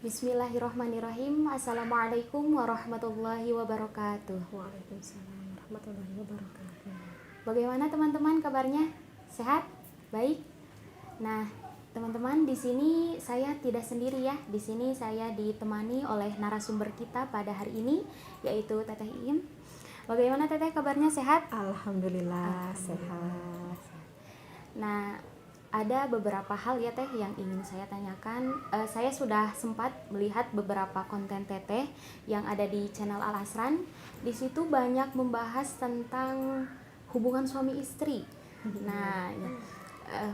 Bismillahirrahmanirrahim. Assalamualaikum warahmatullahi wabarakatuh. Waalaikumsalam warahmatullahi wabarakatuh. Bagaimana teman-teman kabarnya? Sehat? Baik? Nah, teman-teman, di sini saya tidak sendiri ya. Di sini saya ditemani oleh narasumber kita pada hari ini, yaitu Teteh Iim. Bagaimana Teteh kabarnya, sehat? Alhamdulillah sehat. Nah, ada beberapa hal ya Teh yang ingin saya tanyakan. Saya sudah sempat melihat beberapa konten Teteh yang ada di channel Al Asran. Di situ banyak membahas tentang hubungan suami istri. Nah, ya,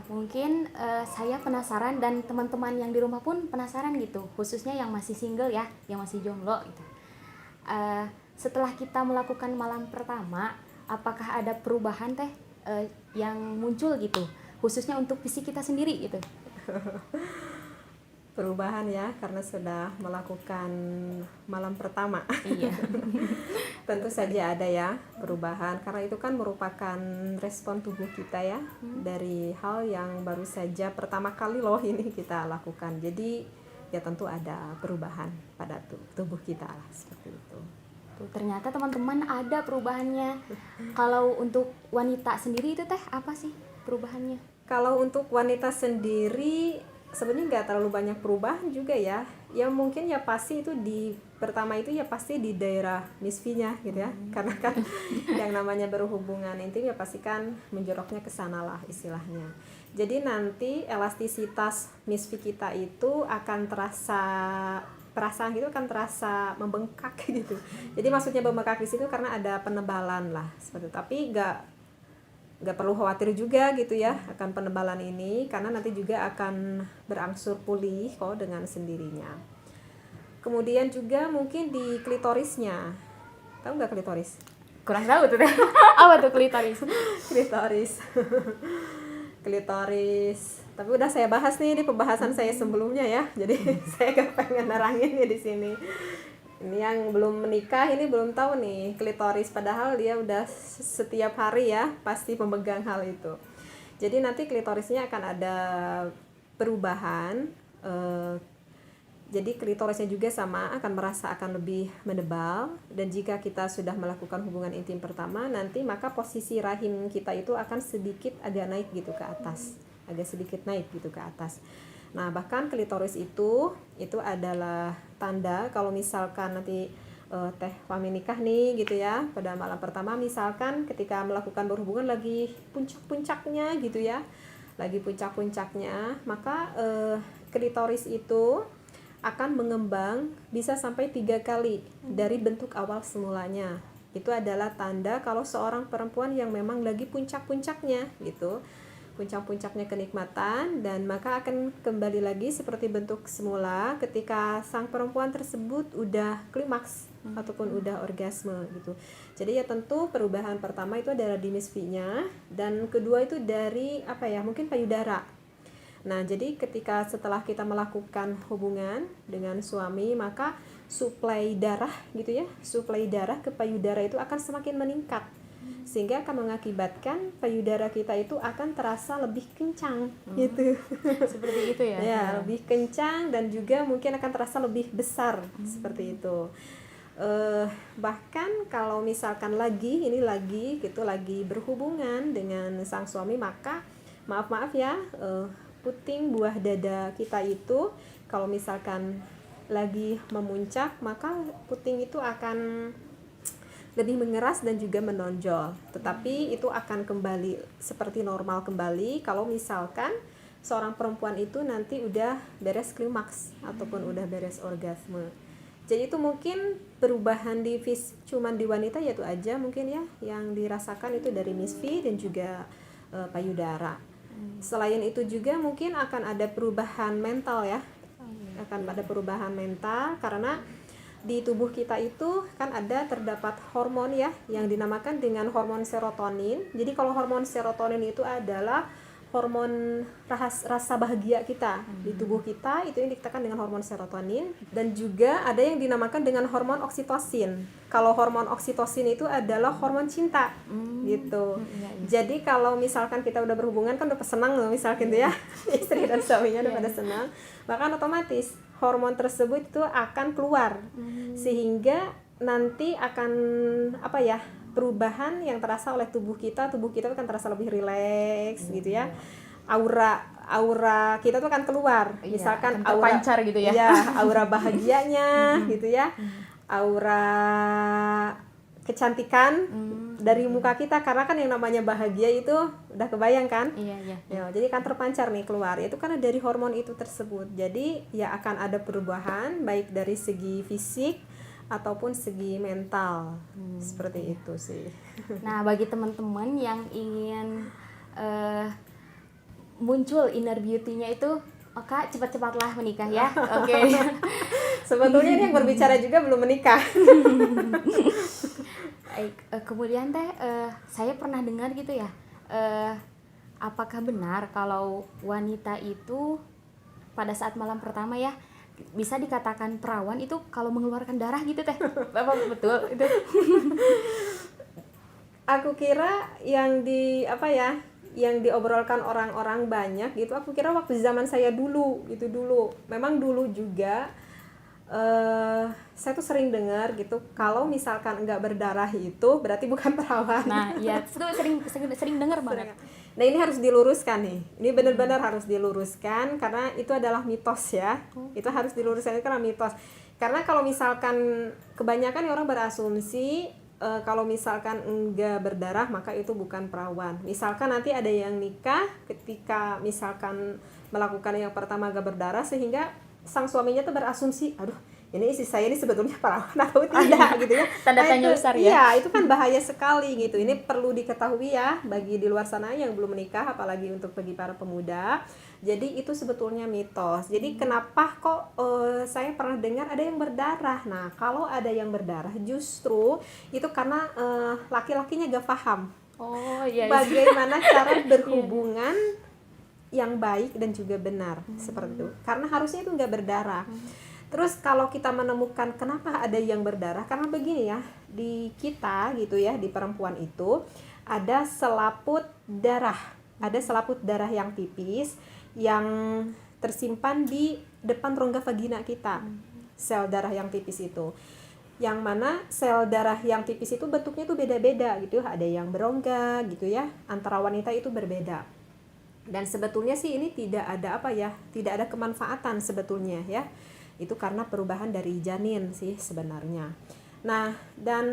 mungkin saya penasaran dan teman-teman yang di rumah pun penasaran gitu, khususnya yang masih single ya, yang masih jomblo gitu. Setelah kita melakukan malam pertama, apakah ada perubahan Teh yang muncul gitu? Khususnya untuk fisik kita sendiri gitu. Perubahan ya, karena sudah melakukan malam pertama. Iya. Tentu saja ada ya perubahan, karena itu kan merupakan respon tubuh kita ya, dari hal yang baru saja pertama kali loh ini kita lakukan. Jadi ya tentu ada perubahan pada tubuh kita lah, seperti itu. Tuh, ternyata teman-teman ada perubahannya. Kalau untuk wanita sendiri itu Teh apa sih perubahannya? Kalau untuk wanita sendiri sebenarnya nggak terlalu banyak perubahan juga ya. Yang mungkin ya pasti itu di pertama itu ya pasti di daerah misfinya gitu ya. Karena kan yang namanya berhubungan intim ya pasti kan menjoroknya ke sana lah istilahnya. Jadi nanti elastisitas misfi kita itu akan terasa, perasaan itu akan terasa membengkak gitu. Jadi maksudnya membengkak di situ karena ada penebalan lah seperti itu. Tapi nggak perlu khawatir juga gitu ya akan penebalan ini, karena nanti juga akan berangsur pulih kok dengan sendirinya. Kemudian juga mungkin di klitorisnya, tahu nggak klitoris? Kurang tahu tuh Teh. Apa tuh klitoris? Klitoris tapi udah saya bahas nih di pembahasan saya sebelumnya ya, jadi saya gak pengen nerangin ya di sini. Ini yang belum menikah ini belum tahu nih klitoris, padahal dia udah setiap hari ya pasti memegang hal itu. Jadi nanti klitorisnya akan ada perubahan. Jadi klitorisnya juga sama, akan merasa akan lebih menebal. Dan jika kita sudah melakukan hubungan intim pertama nanti, maka posisi rahim kita itu akan sedikit agak naik gitu ke atas, agak sedikit naik gitu ke atas. Nah, bahkan klitoris itu adalah tanda kalau misalkan nanti Teh Fahmi nikah nih gitu ya, pada malam pertama misalkan ketika melakukan berhubungan lagi puncak-puncaknya gitu ya, lagi puncak-puncaknya, maka klitoris itu akan mengembang bisa sampai 3 kali dari bentuk awal semulanya. Itu adalah tanda kalau seorang perempuan yang memang lagi puncak-puncaknya gitu, puncak-puncaknya kenikmatan, dan maka akan kembali lagi seperti bentuk semula ketika sang perempuan tersebut udah klimaks ataupun udah orgasme gitu. Jadi ya tentu perubahan pertama itu adalah di misfinya, dan kedua itu dari mungkin payudara. Nah, jadi ketika setelah kita melakukan hubungan dengan suami, maka suplai darah gitu ya, suplai darah ke payudara itu akan semakin meningkat, sehingga akan mengakibatkan payudara kita itu akan terasa lebih kencang gitu. Seperti itu ya? Ya, lebih kencang dan juga mungkin akan terasa lebih besar seperti itu. Bahkan kalau misalkan lagi berhubungan dengan sang suami, maka maaf ya, puting buah dada kita itu kalau misalkan lagi memuncak, maka puting itu akan lebih mengeras dan juga menonjol. Tetapi itu akan kembali seperti normal kembali kalau misalkan seorang perempuan itu nanti udah beres klimaks ataupun udah beres orgasme. Jadi itu mungkin perubahan di fisik cuman di wanita yaitu aja mungkin ya yang dirasakan itu dari misfi dan juga payudara. Selain itu juga mungkin akan ada perubahan mental ya. Akan ada perubahan mental karena di tubuh kita itu kan terdapat hormon ya yang dinamakan dengan hormon serotonin. Jadi kalau hormon serotonin itu adalah hormon rasa bahagia kita di tubuh kita, itu yang dikatakan dengan hormon serotonin. Dan juga ada yang dinamakan dengan hormon oksitosin. Kalau hormon oksitosin itu adalah hormon cinta gitu. Jadi kalau misalkan kita udah berhubungan kan udah senang misalkan ya, istri dan suaminya udah pada senang, bahkan otomatis hormon tersebut itu akan keluar, sehingga nanti akan apa ya, perubahan yang terasa oleh tubuh kita akan terasa lebih rileks gitu ya. Aura kita tuh akan keluar, Iya, misalkan akan terpancar gitu ya. iya, aura bahagianya gitu ya, aura kecantikan dari muka kita, karena kan yang namanya bahagia itu udah kebayang kan. Iya. Ya, jadi kan terpancar nih keluar, itu karena dari hormon itu tersebut. Jadi ya akan ada perubahan baik dari segi fisik ataupun segi mental, seperti itu sih. Nah, bagi teman-teman yang ingin muncul inner beauty-nya itu, maka cepat-cepatlah menikah ya. Oke. Sebetulnya ini yang berbicara juga belum menikah. Kemudian teh saya pernah dengar gitu ya, apakah benar kalau wanita itu pada saat malam pertama ya bisa dikatakan perawan itu kalau mengeluarkan darah gitu teh? Apa betul itu? Aku kira yang yang diobrolkan orang-orang banyak gitu, aku kira waktu zaman saya dulu gitu. Memang dulu juga saya tuh sering dengar gitu, kalau misalkan enggak berdarah itu berarti bukan perawan. Nah, iya, itu sering dengar banget. Nah, ini harus diluruskan nih. Ini benar-benar harus diluruskan karena itu adalah mitos ya. Itu harus diluruskan karena mitos. Karena kalau misalkan kebanyakan orang berasumsi kalau misalkan enggak berdarah maka itu bukan perawan. Misalkan nanti ada yang nikah ketika misalkan melakukan yang pertama enggak berdarah, sehingga sang suaminya tuh berasumsi, aduh, ini istri saya ini sebetulnya perawan atau tidak gitu ya. Tanda tanya besar ya. Iya, itu kan bahaya sekali gitu. Ini perlu diketahui ya bagi di luar sana yang belum menikah, apalagi untuk bagi para pemuda. Jadi itu sebetulnya mitos. Jadi kenapa kok saya pernah dengar ada yang berdarah. Nah, kalau ada yang berdarah justru itu karena laki-lakinya gak paham. Oh iya. Bagaimana cara berhubungan yang baik dan juga benar, seperti itu. Karena harusnya itu nggak berdarah. Terus kalau kita menemukan kenapa ada yang berdarah, karena begini ya, di kita gitu ya, di perempuan itu ada selaput darah. Ada selaput darah yang tipis yang tersimpan di depan rongga vagina kita. Sel darah yang tipis itu. Yang mana sel darah yang tipis itu bentuknya itu beda-beda gitu. Ada yang berongga gitu ya. Antara wanita itu berbeda. Dan sebetulnya sih ini tidak ada kemanfaatan sebetulnya ya. Itu karena perubahan dari janin sih sebenarnya. Nah, dan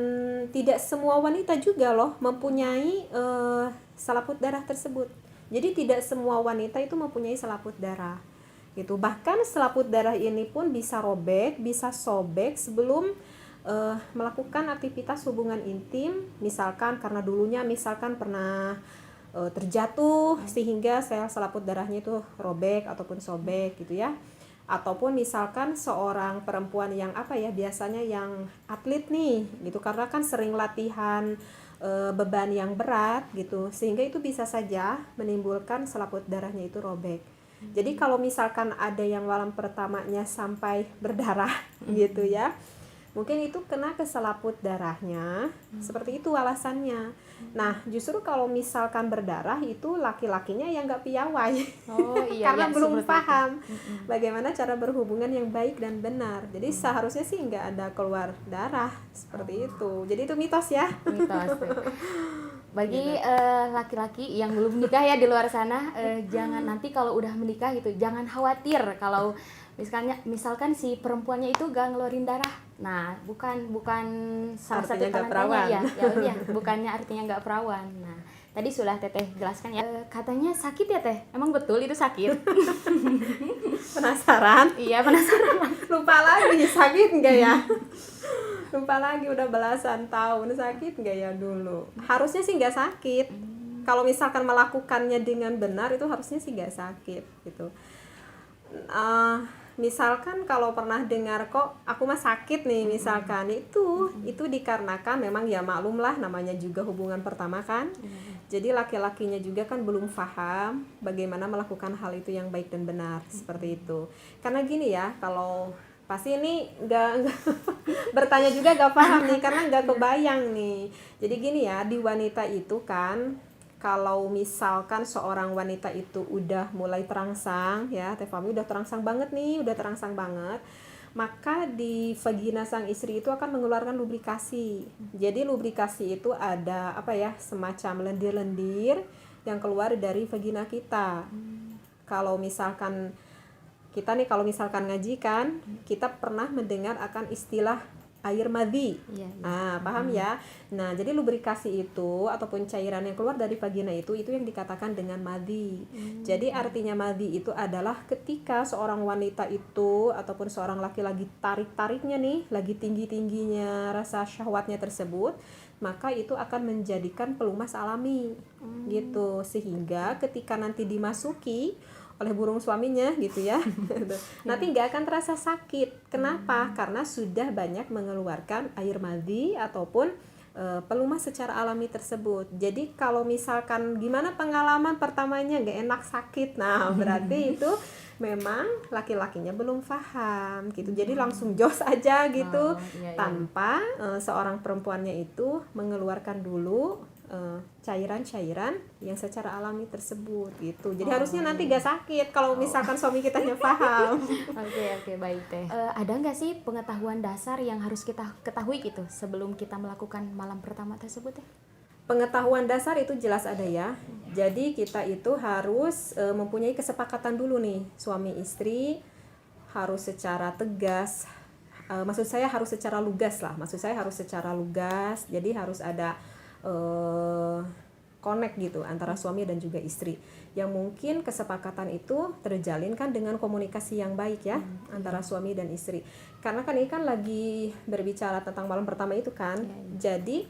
tidak semua wanita juga loh mempunyai selaput darah tersebut. Jadi tidak semua wanita itu mempunyai selaput darah. Gitu. Bahkan selaput darah ini pun bisa robek, bisa sobek sebelum melakukan aktivitas hubungan intim, misalkan karena dulunya misalkan pernah terjatuh sehingga sel selaput darahnya itu robek ataupun sobek gitu ya. Ataupun misalkan seorang perempuan yang biasanya yang atlet nih gitu, karena kan sering latihan beban yang berat gitu, sehingga itu bisa saja menimbulkan selaput darahnya itu robek. Jadi kalau misalkan ada yang malam pertamanya sampai berdarah gitu ya, mungkin itu kena ke selaput darahnya, seperti itu alasannya. Nah, justru kalau misalkan berdarah itu laki-lakinya yang nggak piawai, karena belum paham bagaimana cara berhubungan yang baik dan benar. Jadi seharusnya sih nggak ada keluar darah seperti itu. Jadi itu mitos ya. Mitos. Bagi laki-laki yang belum menikah ya di luar sana, jangan nanti kalau udah menikah gitu, jangan khawatir kalau misalkan si perempuannya itu gak ngeluarin darah. Nah, bukan salah satu tanda-tandanya ya, bukannya artinya nggak perawan. Nah, tadi sudah Teteh jelaskan ya. Katanya sakit ya Teh? Emang betul itu sakit? Penasaran? Iya, penasaran. Lupa lagi sakit nggak ya? Lupa lagi, udah belasan tahun, sakit nggak ya dulu? Harusnya sih nggak sakit. Kalau misalkan melakukannya dengan benar itu harusnya sih nggak sakit gitu. Misalkan kalau pernah dengar kok aku mah sakit nih misalkan, itu dikarenakan memang ya maklum lah namanya juga hubungan pertama kan. Jadi laki-lakinya juga kan belum paham bagaimana melakukan hal itu yang baik dan benar, seperti itu. Karena gini ya, kalau pasti ini nggak bertanya juga nggak paham nih karena nggak kebayang nih. Jadi gini ya, di wanita itu kan kalau misalkan seorang wanita itu udah mulai terangsang ya, Teh Fami udah terangsang banget nih, udah terangsang banget, maka di vagina sang istri itu akan mengeluarkan lubrikasi. Jadi lubrikasi itu ada apa ya, semacam lendir-lendir yang keluar dari vagina kita. Kalau misalkan kita nih, kalau misalkan ngaji kan, kita pernah mendengar akan istilah air madhi. Iya, iya. Paham ya? Nah, jadi lubrikasi itu ataupun cairan yang keluar dari vagina itu yang dikatakan dengan madhi. Jadi artinya madhi itu adalah ketika seorang wanita itu ataupun seorang laki-laki tarik-tariknya nih, lagi tinggi-tingginya rasa syahwatnya tersebut, maka itu akan menjadikan pelumas alami gitu, sehingga ketika nanti dimasuki oleh burung suaminya gitu ya nanti nggak akan terasa sakit. Kenapa? Karena sudah banyak mengeluarkan air madhi ataupun pelumas secara alami tersebut. Jadi kalau misalkan gimana pengalaman pertamanya nggak enak, sakit, nah berarti itu memang laki-lakinya belum paham gitu. Jadi langsung jos aja gitu, tanpa seorang perempuannya itu mengeluarkan dulu cairan-cairan yang secara alami tersebut gitu. Jadi harusnya nanti gak sakit kalau misalkan suami kitanya paham. Oke, baik Teh. Ada nggak sih pengetahuan dasar yang harus kita ketahui gitu sebelum kita melakukan malam pertama tersebut Teh? Pengetahuan dasar itu jelas ada ya. Jadi kita itu harus mempunyai kesepakatan dulu nih, suami istri harus secara tegas. Maksud saya harus secara lugas lah. Maksud saya harus secara lugas. Jadi harus ada connect gitu antara suami dan juga istri, yang mungkin kesepakatan itu terjalin kan dengan komunikasi yang baik ya antara suami dan istri. Karena kan ini kan lagi berbicara tentang malam pertama itu kan, jadi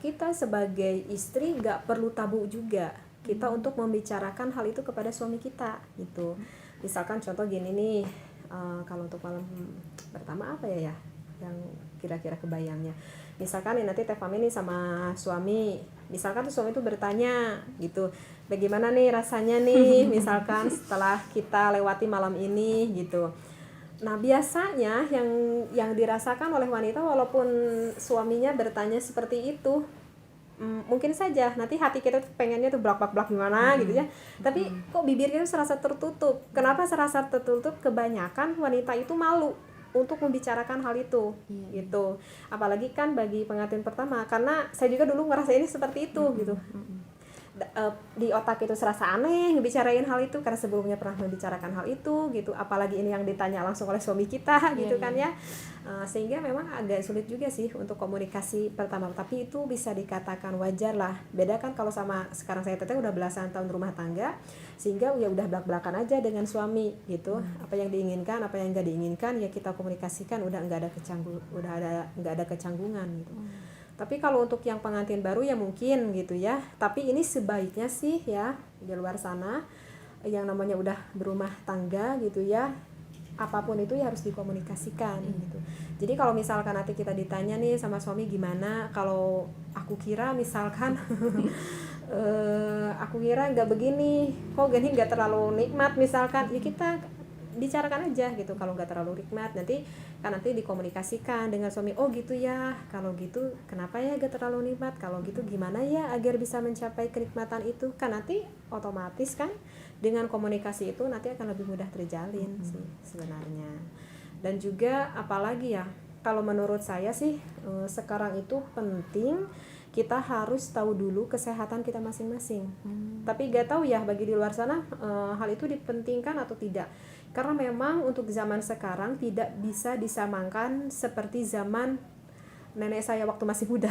kita sebagai istri gak perlu tabu juga kita untuk membicarakan hal itu kepada suami kita gitu. Misalkan contoh gini nih, kalau untuk malam pertama apa ya yang kira-kira kebayangnya, misalkan nih nanti Teh Fami nih sama suami, misalkan tuh suami tuh bertanya gitu, bagaimana nih rasanya nih misalkan setelah kita lewati malam ini gitu. Nah biasanya yang dirasakan oleh wanita walaupun suaminya bertanya seperti itu, mungkin saja nanti hati kita tuh pengennya tuh blak-blak gimana gitu ya, tapi kok bibir kita serasa tertutup. Kenapa serasa tertutup? Kebanyakan wanita itu malu untuk membicarakan hal itu gitu. Apalagi kan bagi pengantin pertama, karena saya juga dulu ngerasain seperti itu gitu. Di otak itu serasa aneh ngebicarain hal itu karena sebelumnya pernah membicarakan hal itu gitu, apalagi ini yang ditanya langsung oleh suami kita gitu kan ya. Sehingga memang agak sulit juga sih untuk komunikasi pertama, tapi itu bisa dikatakan wajar lah. Beda kan kalau sama sekarang saya teteh udah belasan tahun rumah tangga, sehingga ya udah belak-belakan aja dengan suami gitu. Apa yang diinginkan, apa yang nggak diinginkan ya kita komunikasikan, udah nggak ada kecanggungan gitu. Tapi kalau untuk yang pengantin baru ya mungkin gitu ya. Tapi ini sebaiknya sih ya di luar sana yang namanya udah berumah tangga gitu ya, apapun itu ya harus dikomunikasikan gitu. Jadi kalau misalkan nanti kita ditanya nih sama suami gimana, kalau aku kira misalkan aku kira nggak begini, kok gini nggak terlalu nikmat misalkan, ya kita bicarakan aja gitu. Kalau nggak terlalu nikmat nanti dikomunikasikan dengan suami, oh gitu ya, kalau gitu kenapa ya gak terlalu nikmat, kalau gitu gimana ya agar bisa mencapai kenikmatan itu. Kan nanti otomatis kan dengan komunikasi itu nanti akan lebih mudah terjalin sih sebenarnya. Dan juga apalagi ya, kalau menurut saya sih sekarang itu penting kita harus tahu dulu kesehatan kita masing-masing. Tapi gak tahu ya bagi di luar sana hal itu dipentingkan atau tidak. Karena memang untuk zaman sekarang tidak bisa disamakan seperti zaman nenek saya waktu masih muda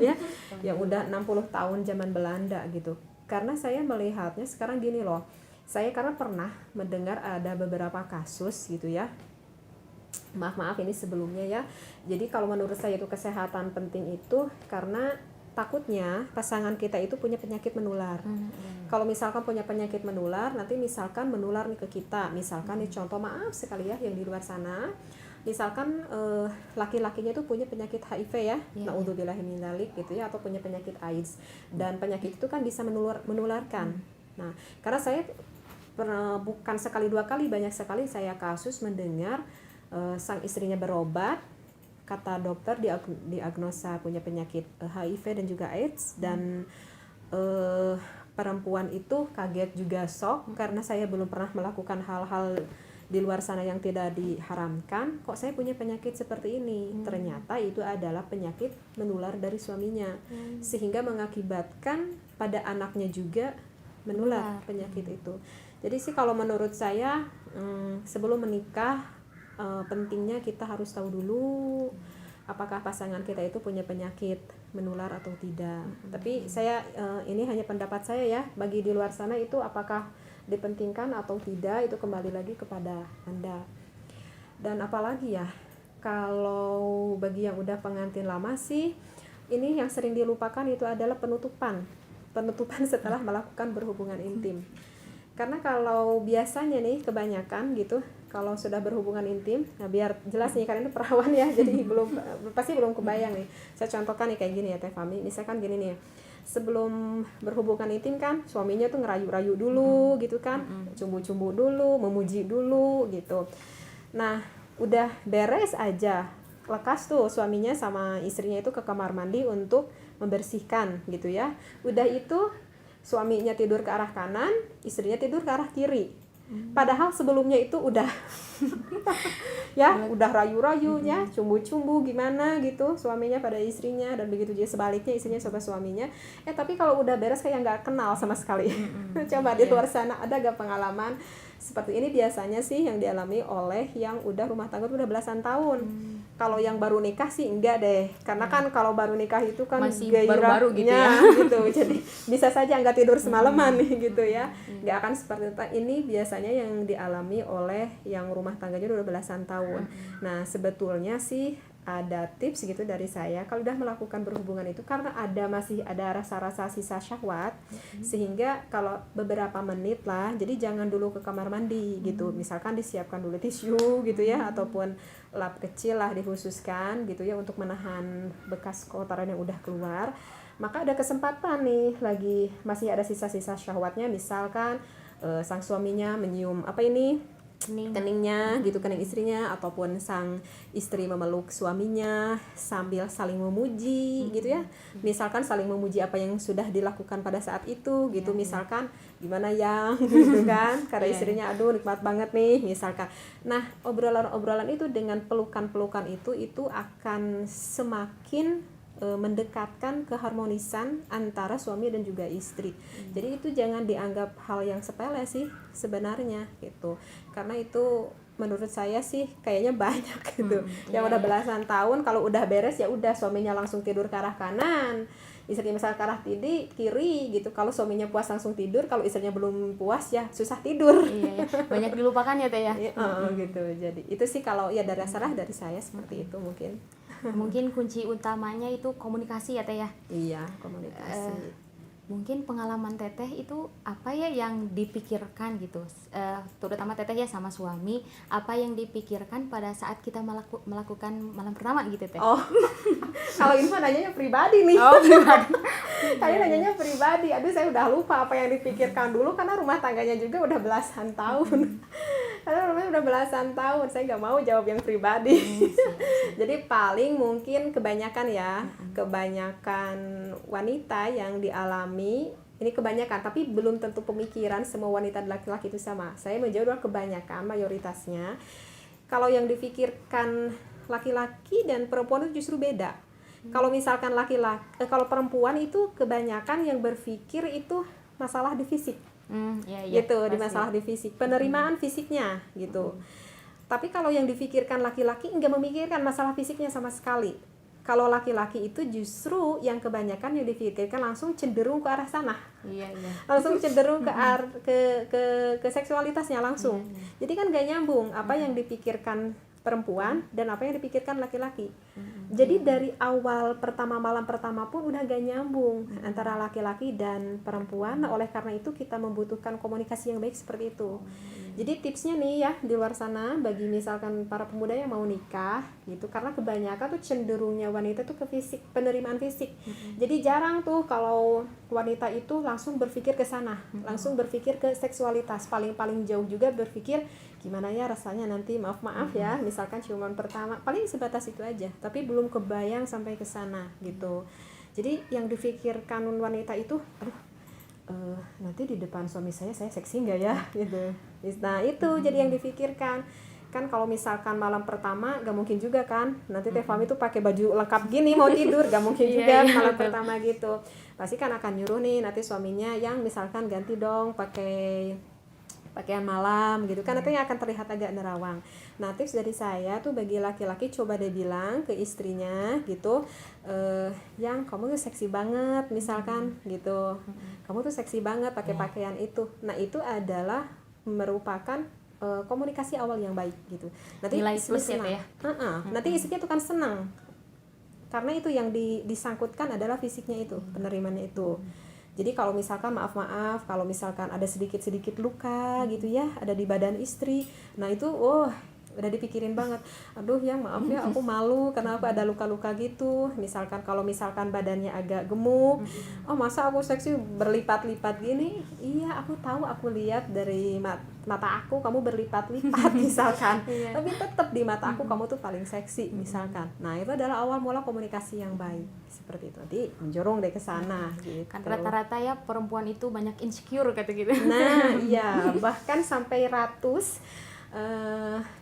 ya, yang udah 60 tahun zaman Belanda gitu. Karena saya melihatnya sekarang gini loh, saya karena pernah mendengar ada beberapa kasus gitu ya. Maaf ini sebelumnya ya. Jadi kalau menurut saya itu kesehatan penting itu karena takutnya pasangan kita itu punya penyakit menular. Kalau misalkan punya penyakit menular, nanti misalkan menular nih ke kita. Misalkan nih contoh, maaf sekali ya yang di luar sana, misalkan laki-lakinya itu punya penyakit HIV ya, naudzubillahi min dzalik gitu ya, atau punya penyakit AIDS. Dan penyakit itu kan bisa menularkan. Nah, karena saya bukan sekali dua kali, banyak sekali saya kasus mendengar sang istrinya berobat, kata dokter diagnosa punya penyakit HIV dan juga AIDS, dan perempuan itu kaget juga shock karena saya belum pernah melakukan hal-hal di luar sana yang tidak diharamkan. Kok saya punya penyakit seperti ini? Ternyata itu adalah penyakit menular dari suaminya, sehingga mengakibatkan pada anaknya juga menular penyakit itu. Jadi sih kalau menurut saya sebelum menikah pentingnya kita harus tahu dulu apakah pasangan kita itu punya penyakit menular atau tidak. Tapi saya ini hanya pendapat saya ya, bagi di luar sana itu apakah dipentingkan atau tidak itu kembali lagi kepada Anda. Dan apalagi ya, kalau bagi yang udah pengantin lama sih, ini yang sering dilupakan itu adalah penutupan setelah melakukan berhubungan intim. Karena kalau biasanya nih kebanyakan gitu, kalau sudah berhubungan intim, nah biar jelas nih karena ini perawan ya, jadi pasti belum kebayang nih. Saya contohkan nih kayak gini ya Teh Fami, misalkan gini nih, sebelum berhubungan intim kan suaminya tuh ngerayu-rayu dulu gitu kan, cumbu-cumbu dulu, memuji dulu gitu. Nah udah beres aja, lekas tuh suaminya sama istrinya itu ke kamar mandi untuk membersihkan gitu ya. Udah itu suaminya tidur ke arah kanan, istrinya tidur ke arah kiri. Padahal sebelumnya itu udah ya, udah rayu-rayunya, cumbu-cumbu gimana gitu suaminya pada istrinya, dan begitu juga sebaliknya istrinya sama suaminya. Tapi kalau udah beres kayak nggak kenal sama sekali. Coba di luar sana ada gak pengalaman seperti ini? Biasanya sih yang dialami oleh yang udah rumah tangga udah belasan tahun. Kalau yang baru nikah sih enggak deh, karena kan kalau baru nikah itu kan masih baru-baru gitu ya. gitu. Jadi bisa saja nggak tidur semalaman gitu ya. Nggak akan seperti itu. Ini biasanya yang dialami oleh yang rumah tangganya udah belasan tahun. Nah sebetulnya sih ada tips gitu dari saya, kalau udah melakukan berhubungan itu karena masih ada rasa-rasa sisa syahwat, sehingga kalau beberapa menit lah, jadi jangan dulu ke kamar mandi gitu, misalkan disiapkan dulu tisu gitu ya, ataupun lap kecil lah dikhususkan gitu ya untuk menahan bekas kotoran yang udah keluar. Maka ada kesempatan nih lagi masih ada sisa-sisa syahwatnya, misalkan sang suaminya menyium keningnya gitu, kening istrinya, ataupun sang istri memeluk suaminya sambil saling memuji gitu ya. Misalkan saling memuji apa yang sudah dilakukan pada saat itu gitu, misalkan gimana yang gitu kan, karena istrinya aduh nikmat banget nih misalkan. Nah obrolan-obrolan itu dengan pelukan-pelukan itu akan semakin mendekatkan keharmonisan antara suami dan juga istri. Jadi itu jangan dianggap hal yang sepele sih sebenarnya gitu, karena itu menurut saya sih kayaknya banyak gitu yang udah belasan tahun, kalau udah beres ya udah suaminya langsung tidur ke arah kanan, istrinya misalnya ke arah kiri gitu. Kalau suaminya puas langsung tidur, kalau istrinya belum puas ya susah tidur. Iya, banyak dilupakan ya Teh ya. Gitu. Jadi itu sih kalau ya dari saya seperti itu mungkin. Mungkin kunci utamanya itu komunikasi ya Teh ya. Iya, komunikasi. Mungkin pengalaman Teteh itu apa ya yang dipikirkan gitu, terutama Teteh ya sama suami, apa yang dipikirkan pada saat kita melakukan malam pertama gitu Teh? Oh, kalau info nanyanya pribadi nih. Oh pribadi. Kalian nanyanya pribadi. Aduh saya udah lupa apa yang dipikirkan dulu, karena rumah tangganya juga udah belasan tahun. Karena rumahnya udah belasan tahun, saya nggak mau jawab yang pribadi. Jadi paling mungkin kebanyakan wanita yang dialami ini kebanyakan, tapi belum tentu pemikiran semua wanita dan laki-laki itu sama. Saya menjawab kebanyakan, mayoritasnya. Kalau yang dipikirkan laki-laki dan perempuan itu justru beda. Kalau misalkan kalau perempuan itu kebanyakan yang berpikir itu masalah di fisik. Gitu, di masalah di fisik, penerimaan fisiknya gitu. Tapi kalau yang dipikirkan laki-laki enggak memikirkan masalah fisiknya sama sekali. Kalau laki-laki itu justru yang kebanyakan yang dipikirkan langsung cenderung ke arah sana. Langsung cenderung ke seksualitasnya langsung. Jadi kan gak nyambung apa yang dipikirkan perempuan dan apa yang dipikirkan laki-laki. Jadi dari awal malam pertama pun udah gak nyambung antara laki-laki dan perempuan. Nah, oleh karena itu kita membutuhkan komunikasi yang baik seperti itu. Jadi tipsnya nih ya di luar sana bagi misalkan para pemuda yang mau nikah gitu, karena kebanyakan tuh cenderungnya wanita tuh ke fisik, penerimaan fisik. Jadi jarang tuh kalau wanita itu langsung berpikir ke sana, langsung berpikir ke seksualitas. Paling jauh juga berpikir gimana ya rasanya nanti maaf ya, misalkan ciuman pertama, paling sebatas itu aja, tapi belum kebayang sampai ke sana gitu. Jadi yang difikirkan wanita itu, aduh, nanti di depan suami saya seksi nggak ya gitu. Nah itu jadi yang difikirkan kan. Kalau misalkan malam pertama gak mungkin juga kan, nanti Teh Fami tuh pakai baju lengkap gini mau tidur, gak mungkin juga malam pertama gitu. Pasti kan akan nyuruh nih nanti suaminya yang misalkan ganti dong pakai pakaian malam gitu kan, nanti akan terlihat agak nerawang. Nah tips dari saya tuh bagi laki-laki, coba deh bilang ke istrinya gitu, yang kamu tuh seksi banget misalkan gitu, kamu tuh seksi banget pakai pakaian itu. Nah itu adalah merupakan komunikasi awal yang baik gitu. Nanti nilai istri plus senang. ya. Nanti istrinya tuh kan senang karena itu yang disangkutkan adalah fisiknya itu, penerimaannya itu. Jadi kalau misalkan maaf kalau misalkan ada sedikit luka gitu ya, ada di badan istri, nah itu udah dipikirin banget. Aduh yang maaf ya, aku malu karena aku ada luka-luka gitu. Misalkan kalau misalkan badannya agak gemuk, oh masa aku seksi berlipat-lipat gini? Iya aku tahu, aku lihat dari mata aku kamu berlipat-lipat misalkan. Tapi tetap di mata aku kamu tuh paling seksi misalkan. Nah itu adalah awal mula komunikasi yang baik seperti itu. Nanti menjorong deh ke sana gitu. Kan rata-rata ya perempuan itu banyak insecure kata gitu. Nah iya, bahkan sampai ratus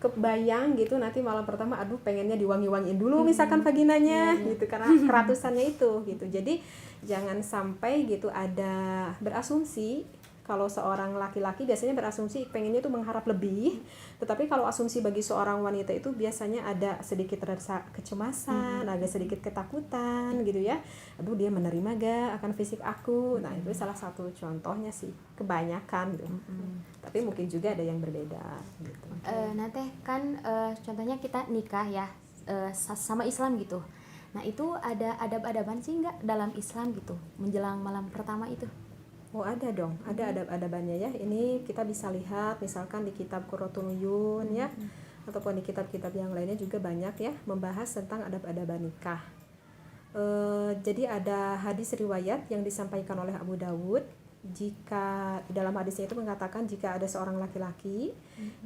kebayang gitu nanti malam pertama, aduh pengennya diwangi-wangiin dulu misalkan vaginanya gitu, karena keratusannya itu gitu. Jadi jangan sampai gitu ada berasumsi. Kalau seorang laki-laki biasanya berasumsi pengennya tuh mengharap lebih, tetapi kalau asumsi bagi seorang wanita itu biasanya ada sedikit rasa kecemasan, agak sedikit ketakutan gitu ya. Aduh dia menerima gak akan fisik aku. Nah itu salah satu contohnya sih, kebanyakan gitu. Tapi mungkin juga ada yang berbeda gitu. Nah teh kan contohnya kita nikah ya sama Islam gitu. Nah itu ada adab-adaban sih nggak dalam Islam gitu menjelang malam pertama itu? Oh ada dong, ada adab-adabannya ya. Ini kita bisa lihat misalkan di kitab Qurratun Uyun ya, ataupun di kitab-kitab yang lainnya juga banyak ya membahas tentang adab-adaban nikah. Jadi ada hadis riwayat yang disampaikan oleh Abu Dawud, jika dalam hadisnya itu mengatakan jika ada seorang laki-laki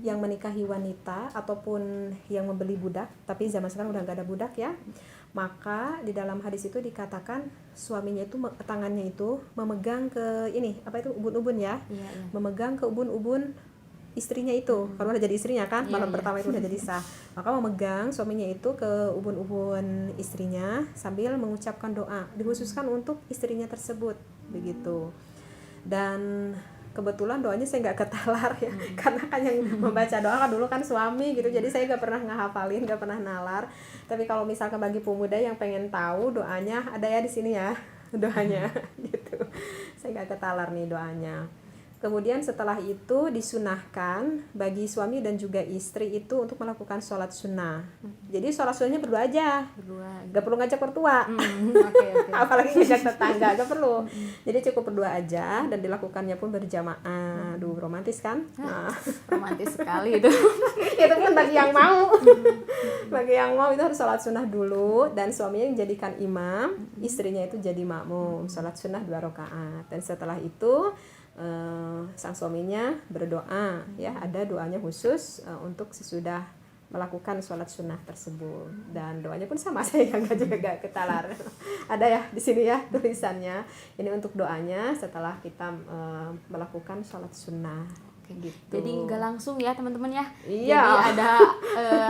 yang menikahi wanita ataupun yang membeli budak, tapi zaman sekarang udah nggak ada budak ya, maka di dalam hadis itu dikatakan suaminya itu tangannya itu memegang ke ini apa itu ubun-ubun ya, memegang ke ubun-ubun istrinya itu, karena udah jadi istrinya kan, malam pertama itu udah jadi sah, maka memegang suaminya itu ke ubun-ubun istrinya sambil mengucapkan doa dikhususkan untuk istrinya tersebut begitu. Dan kebetulan doanya saya nggak ketalar ya, karena kan yang membaca doa kan dulu kan suami gitu, jadi saya nggak pernah ngehafalin, nggak pernah nalar. Tapi kalau misalkan bagi pemuda yang pengen tahu doanya, ada ya di sini ya doanya gitu. Saya nggak ketalar nih doanya. Kemudian setelah itu disunahkan bagi suami dan juga istri itu untuk melakukan sholat sunnah. Jadi sholat sunnahnya berdua aja, gak perlu ngajak mertua, apalagi ngajak tetangga, gak perlu. Jadi cukup berdua aja dan dilakukannya pun berjamaah. Aduh romantis kan? Nah. Romantis sekali itu. Itu pun bagi yang mau. Bagi yang mau itu harus sholat sunnah dulu, dan suaminya dijadikan imam, istrinya itu jadi makmum. Sholat sunnah 2 rakaat, dan setelah itu sang suaminya berdoa ya, ada doanya khusus untuk sesudah melakukan sholat sunnah tersebut, dan doanya pun sama, saya juga gak ketalar. Ada ya di sini ya tulisannya, ini untuk doanya setelah kita melakukan sholat sunnah. Gitu. Jadi nggak langsung ya teman-teman ya. Iya. Jadi ada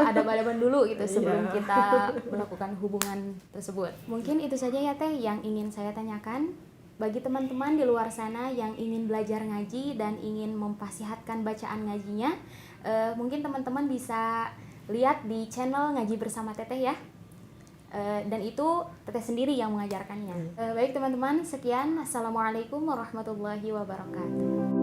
adab-adaban dulu gitu sebelum kita melakukan hubungan tersebut. Mungkin itu saja ya Teh yang ingin saya tanyakan. Bagi teman-teman di luar sana yang ingin belajar ngaji dan ingin memfasihatkan bacaan ngajinya, mungkin teman-teman bisa lihat di channel Ngaji Bersama Teteh ya. Dan itu Teteh sendiri yang mengajarkannya. Baik teman-teman, sekian. Assalamualaikum warahmatullahi wabarakatuh.